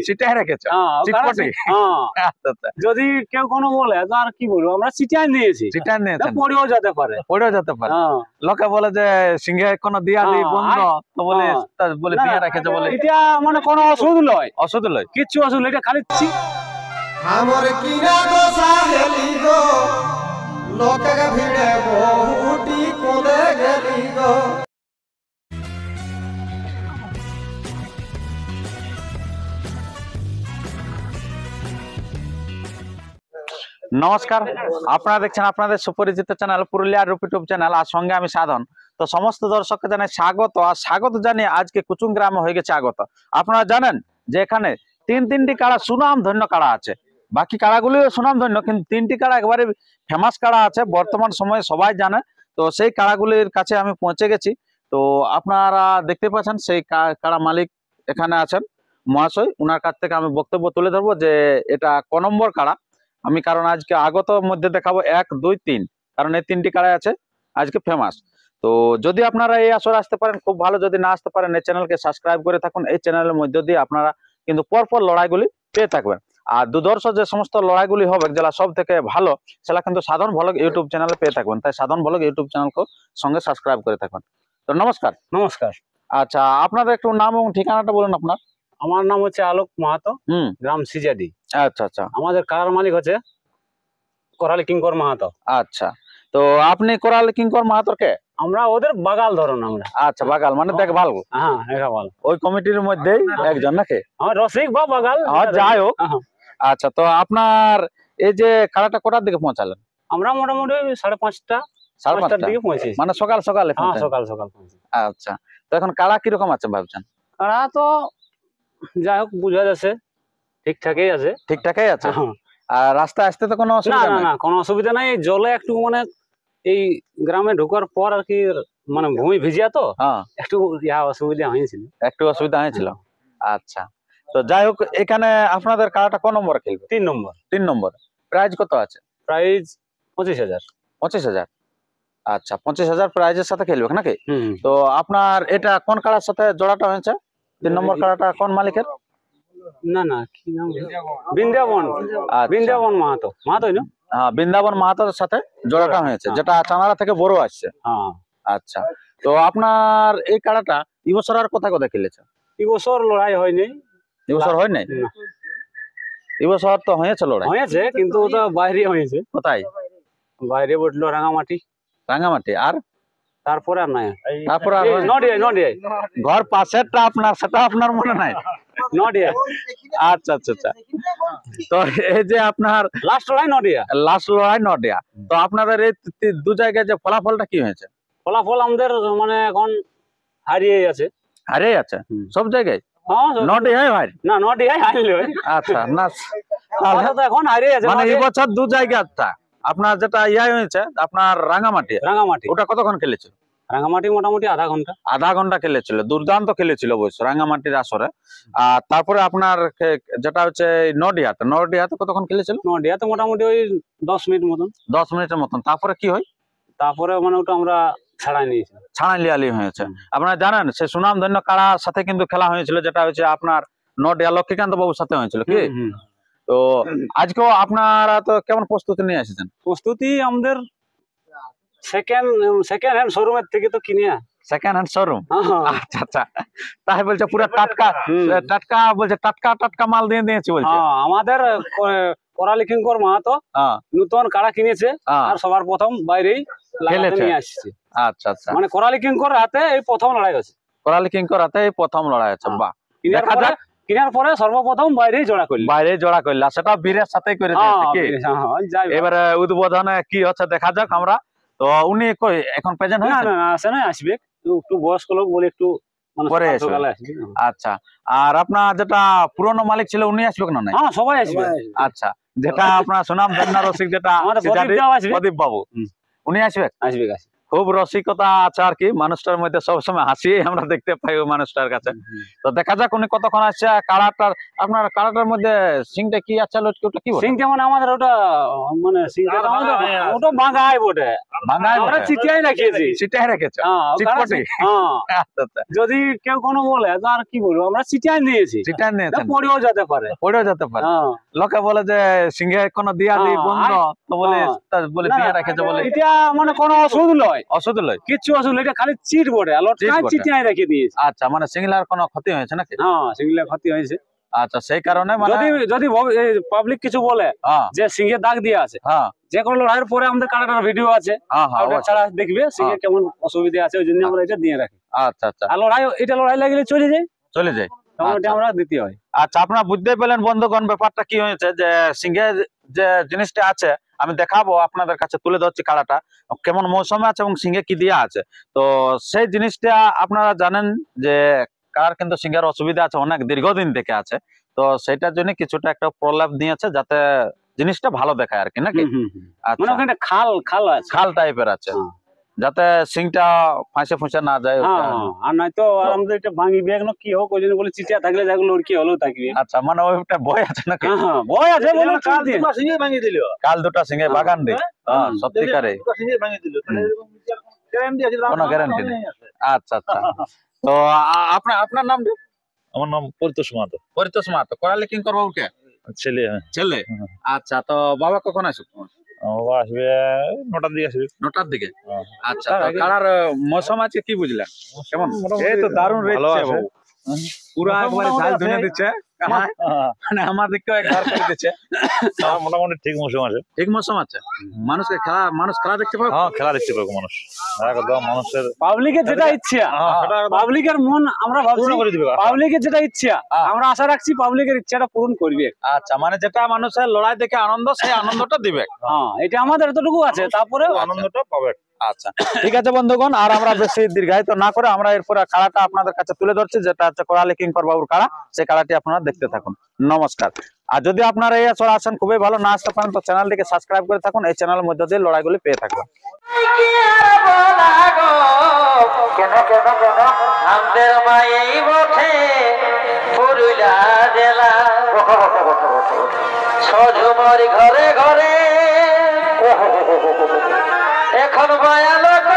চিটাই রেখেছো চিটপটি? আচ্ছা আচ্ছা, যদি কেউ কোনো বলে তো আর কি বলবো, আমরা চিটাই নিয়েছি, চিটাই নিয়েছেন, পড়েও যেতে পারে, পড়েও যেতে পারে। লোকে বলে যে সিংহে কোনো দিয়া দিই বন্ধ, তো বলে বলে দিয়া রেখেছো বলে এটা মানে কোনো ওষুধ নয়, ওষুধ লয়, কিচ্ছু ওষুধ নয়, এটা খালি আমার কিনা দোষা হেলি গো, লোকে ভিড়ে বহুটি কোলে গেলি গো। নমস্কার, আপনারা দেখছেন আপনাদের সুপরিচিত চ্যানেল পুরুলিয়ার রূপ ইউটিউব চ্যানেল, আর সঙ্গে আমি সাধন। তো সমস্ত দর্শককে জানাই স্বাগত, আর স্বাগত জানিয়ে আজকে কুচুং গ্রামে হয়ে গেছে আগত। আপনারা জানেন যে এখানে তিনটি কাড়া সুনাম ধন্য কাড়া আছে, বাকি কাড়াগুলিও সুনাম ধন্য, কিন্তু তিনটি কাড়া একবারে ফেমাস কাড়া আছে, বর্তমান সময়ে সবাই জানে। তো সেই কাড়াগুলির কাছে আমি পৌঁছে গেছি। তো আপনারা দেখতে পাচ্ছেন সেই কাড়া মালিক এখানে আছেন মহাশয়, উনার কাছ থেকে আমি বক্তব্য তুলে ধরবো যে এটা ক নম্বর কাড়া। আমি কারণ আজকে আগত মধ্যে দেখাবো 1, 2, 3, কারণ এই তিনটি কাড়াই আছে আজকে ফেমাস। তো যদি আপনারা এই আসরে আসতে পারেন খুব ভালো, যদি না আসতে পারেন এই চ্যানেলকে সাবস্ক্রাইব করে থাকুন। এই চ্যানেলের মধ্যে দিয়ে আপনারা কিন্তু পরপর লড়াইগুলি পেয়ে থাকবেন। আর দুর্ধর্ষ যে সমস্ত লড়াইগুলি হবে যেটা সব থেকে ভালো, সেটা কিন্তু সাধন ভ্লগ ইউটিউব চ্যানেলে পেয়ে থাকবেন। তাই সাধন ভ্লগ ইউটিউব চ্যানেলকে সঙ্গে সাবস্ক্রাইব করে থাকুন। তো নমস্কার। নমস্কার। আচ্ছা, আপনাদের একটু নাম এবং ঠিকানাটা বলুন আপনার। আমার নাম হচ্ছে আলোক মাহাতো, গ্রাম সিজাডি। আচ্ছা আচ্ছা, আমাদের কাড়ার মালিক হচ্ছে কোরালি কিঙ্কর মাহাতো। আচ্ছা, তো আপনি কোরালি কিঙ্কর মাহাতোর কে? আমরা ওদের বাগাল ধরুন আমরা। আচ্ছা, বাগাল মানে দেখভাল। হ্যাঁ, দেখভাল। ওই কমিটির মধ্যেই একজন নাকি? আমার রসিক বা বাগাল, যাই হোক। আচ্ছা, তো আপনার এই যে কাড়াটা কোটার দিকে পৌঁছালেন? আমরা মোটামুটি 5:30টার দিকে পৌঁছেছি, মানে সকাল সকালে? হ্যাঁ, সকাল সকাল পৌঁছেছি। আচ্ছা, তো এখন কাড়া কিরকম আছে ভাবছেন? কাড়া তো যাই হোক বোঝা যাচ্ছে ঠিকঠাকই আছে। ঠিকঠাকই আছে? আর রাস্তায় আসতে তো কোনো অসুবিধা না, কোনো অসুবিধা নাই। জলে একটু মানে এই গ্রামে ঢোকার পর আর কি মানে ভূমি ভিজিয়া তো একটু অসুবিধা হয়েছিল, একটু অসুবিধা হয়েছিল। আচ্ছা, তো যাই হোক, এখানে আপনাদের কাড়াটা ক নম্বর খেলবে? 3 নম্বর। 3 নম্বর। প্রাইজ কত আছে? প্রাইজ 25,000। 25,000। আচ্ছা, 25,000 প্রাইজের সাথে খেলবে নাকি? তো আপনার এটা কোন কাড়ার সাথে জোড়াটা হয়েছে? 3 নম্বর কাড়াটা কোন মালিকের? না কি নাম? বৃন্দাবন। বৃন্দাবন মাহাতো। মাহাতোই না? হ্যাঁ, বৃন্দাবন মাহাতোর সাথে জোড়াটা হয়েছে, যেটা চানাড়া থেকে বড় আসছে। আচ্ছা, তো আপনার এই কাড়াটা এবছর আর কোথায় কোথায় খেলেছে? এবছর লড়াই হয়নি। এবছর হয় নাই? এবছর তো হয়েছে লড়াই। হয়েছে, কিন্তু ওটা বাইরে হয়েছে। কোথায়? বাইরে বটলো রাঙামাটি। রাঙামাটি। আর তারপরে আর নাই। তারপরে আর নডিয়ায়। ঘর পাশেরটা আপনার, সেটা আপনার মনে নাই? নডিয়া। আচ্ছা আচ্ছা আচ্ছা, তো এই যে আপনার লাস্ট লড়াই নডিয়া। লাস্ট লড়াই নডিয়া। তো আপনাদের এই দু জায়গায় যে ফলাফলটা কি হয়েছে? ফলাফল আমাদের মানে এখন হারিয়ে আছে। হারিয়ে আছে সব জায়গায়? নডিয়ায় ভাই? না, নডিয়ায় হারিয়ে। আচ্ছা, না তো এখন হারিয়ে আছে। মানে এই বছর দু জায়গাটা আপনার যেটা হয়েছে আপনার রাঙামাটি, ওটা কতক্ষণ খেলেছিল? রাঙামাটি মোটামুটি আধা ঘন্টা খেলেছিল। দুর্দান্ত খেলেছিল অবশ্য রাঙামাটির আসরে। আর তারপরে আপনার যেটা হচ্ছে নডিয়াতে কতক্ষণ খেলেছিল? নডিয়াতে মোটামুটি ওই 10 মিনিট মতন। 10 মিনিটের মতন। তারপরে কি হয়? তারপরে মানে ওটা আমরা ছাড়াই লিয়ালি হয়েছে। আপনারা জানেন সে সুনাম ধন্য কাড়ার সাথে কিন্তু খেলা হয়েছিল, যেটা হচ্ছে আপনার নডিয়া লক্ষ্মীকান্ত বাবুর সাথে হয়েছিল কি? তো আজকেও আপনারা তো কেমন প্রস্তুতি নিয়ে এসেছেন? প্রস্তুতি আমাদের সেকেন্ড হ্যান্ড শোরুমের থেকে তো কিনে। Second hand showroom? আচ্ছা আচ্ছা, তাই বলছে পুরো টাটকা বলছে, টাটকা মাল দিয়ে দিয়েছে বলছে। আমাদের কোরালি কিঙ্কর মাহাতো নতুন কাড়া কিনেছে আর সবার প্রথম বাইরেই নিয়ে আসছে। আচ্ছা আচ্ছা, মানে কোরালি কিঙ্কর হাতে এই প্রথম লড়াই হচ্ছে। কোরালি কিঙ্কর হাতে এই প্রথম লড়াই হচ্ছে। বাহ, কিনার পরে সর্বপ্রথম বাইরেই জোড়া করল, সেটা বীরের সাথেই করে দিয়েছে কি? এবারে উদ্বোধনে কি হচ্ছে দেখা যাক আমরা। তো উনি কই এখন প্রেজেন্ট হয়েছে? না, আসে না, আসবে একটু বয়স্ক লোক বলে একটু পরে আসবে। আচ্ছা, আর আপনার যেটা পুরনো মালিক ছিল উনি আসবে না? হ্যাঁ, সবাই আসবে। আচ্ছা, যেটা আপনার সুনাম ধন্য রসিক যেটা প্রদীপ বাবু, উনি আসবে? খুব রসিকতা আছে আর কি মানুষটার মধ্যে, সবসময় হাসি আমরা দেখতে পাই ওই মানুষটার কাছে। তো দেখা যাক উনি কতক্ষণ আসছে। কাড়াটার আপনার কাড়াটার মধ্যে সিংটা কি আছে লটকি, ওটা কি বলে? সিংটা মানে আমাদের ওটা মানে সিংটা তো আমাদের ওটা ভাঙাই বটে, ভাঙাই আমরা বটে? চিটিয়াই রাখিয়েছি। সেটাই রেখেছে হ্যাঁ, ও কাড়া চিটপটি? হ্যাঁ, আচ্ছা আচ্ছা, যদি কেউ কোনো বলে তো আর কি বলবো, আমরা চিটিয়াই নিয়েছি, সেটাই নিয়েছেন, পড়েও যেতে পারে। পড়েও যেতে পারে। হ্যাঁ, লোকে বলে যে সিংহে কোনো দিয়া দি হ্যাঁ, বন্ধ, তো বলে হ্যাঁ। তা বলে না, দিয়া না, রেখেছে বলে এটা মানে কোনো ওষুধ নয়, অসুধ লয়। কিচ্ছু ওষুধ নয়, এটা খালি চিট বটে, আর চিট বটে। চিটিয়াই রেখে দিয়েছি। আচ্ছা, মানে সিংলার কোনো ক্ষতি হয়েছে নাকি? হ্যাঁ, সেগুলো ক্ষতি হয়েছে। আচ্ছা, সেই কারণে মানে যদি যদি পাবলিক কিছু বলে হ্যাঁ যে সিংহে দাগ দিয়ে আছে, হ্যাঁ যে কোনো লড়াইয়ের পরে আমাদের কাটাটার ভিডিও আছে, হ্যাঁ হ্যাঁ, ওটা অবশ্যই। ছাড়া দেখবে সিংহে কেমন অসুবিধা আছে, ওই জন্য আমরা এটা দিয়ে রাখি। আচ্ছা আচ্ছা, আর লড়াই লাগলে চলে যায়, চলে যাই। তখন আচ্ছা। ওটা আমরা দিতে হয়। আচ্ছা, আপনারা বুঝতে পেলেন বন্ধুগণ ব্যাপারটা কি হয়েছে, যে সিংহে যে জিনিসটা আছে আমি দেখাবো আপনাদের কাছে, তুলে ধরছি কাড়াটা কেমন মৌসুমে আছে এবং সিংহে কি দিয়া আছে। তো সেই জিনিসটা আপনারা জানেন যে কার কিন্তু সিংহের অসুবিধা আছে, অনেক দীর্ঘদিন থেকে আছে। তো সেটার জন্য কিছুটা একটা প্রলাপ দিয়েছে যাতে জিনিসটা ভালো দেখায় আর কি, নাকি? মানে আচ্ছা, ওখানে খাল আছে। খাল টাইপের আছে, হ্যাঁ। যাতে সিংটা ফাঁসে ফুঁসে না যায়। হ্যাঁ, ওটা। হ্যাঁ, আর নয়তো আর আমাদের এটা ভাঙি ব্যাগ না কি হোক, ওই জন্য বলে চিটিয়া থাকলে যেগুলো লড়কি হলেও থাকবে। আচ্ছা, মানে ওইটা ভয় আছে নাকি? হ্যাঁ, হ্যাঁ, ভয় আছে বলে কাল দিয়ে। দুটো সিংহে ভাঙিয়ে দিল, কাল দুটা সিংহে বাগান দি, হ্যাঁ হুম। সত্যিকারে দুটো সিংহে ভাঙিয়ে দিল, তাহলে এরকম গ্যারান্টি আছে? কোনো গ্যারান্টি নেই। আচ্ছা আচ্ছা, তো আপনার নাম? আমার নাম পরিতোষ মাহাতো। পরিতোষ মাহাতো। করালে কি করবো ওকে? ছেলে ছেলে? হুম। আচ্ছা, তো বাবা কখন আসবে? আমার বাবা আসবে 9টার দিকে আসবে। 9টার দিকে? হ্যাঁ। আচ্ছা, তো কারার মৌসুম আছে কি বুঝলেন কেমন? মোটামুটি এই তো দারুণ ভালো রেখেছে আছে। বাবু, পুরো একবারে ঝাল ধনে দিচ্ছে, হ্যাঁ, মানে আমার দিকেও একবার করে দিচ্ছে। মোটামুটি ঠিক মৌসুম আছে। ঠিক মৌসুম আছে, মানুষ খেলা দেখতে পাবে। হ্যাঁ, খেলা দেখতে পাবো মানুষ, একদম মানুষের পাবলিকের যেটা ইচ্ছা, সেটা পাবলিকের মন আমরা ভাবছি, পূর্ণ করে দিবে। পাবলিকের যেটা ইচ্ছা হ্যাঁ। আমরা আশা রাখছি পাবলিকের ইচ্ছাটা পূরণ করবে। আচ্ছা, মানে যেটা মানুষের লড়াই দেখে আনন্দ, সেই আনন্দটা দিবে। হ্যাঁ, এটা আমাদের এতটুকু আছে, তারপরে আনন্দটা পাবে। আচ্ছা, ঠিক আছে বন্ধুগণ, আর আমরা বেশি দীর্ঘায়িত না করে আমরা এরপরে কাড়াটা আপনাদের কাছে তুলে ধরছি, যেটা হচ্ছে কোরালি কিঙ্কর বাবুর কাড়া। সেই কাড়াটি আপনারা দেখতে থাকুন। নমস্কার। আর যদি আপনারা এই আসর আসেন খুবই ভালো, না আসতে পারেন তো চ্যানেলটিকে সাবস্ক্রাইব করে থাকুন, এই চ্যানেলের মধ্যে দিয়ে লড়াইগুলি পেয়ে থাকবেন। আমাদের মায়েই বটে পুরুলিয়া জেলা, সজুমর ঘরে ঘরে এখন মায়া লোক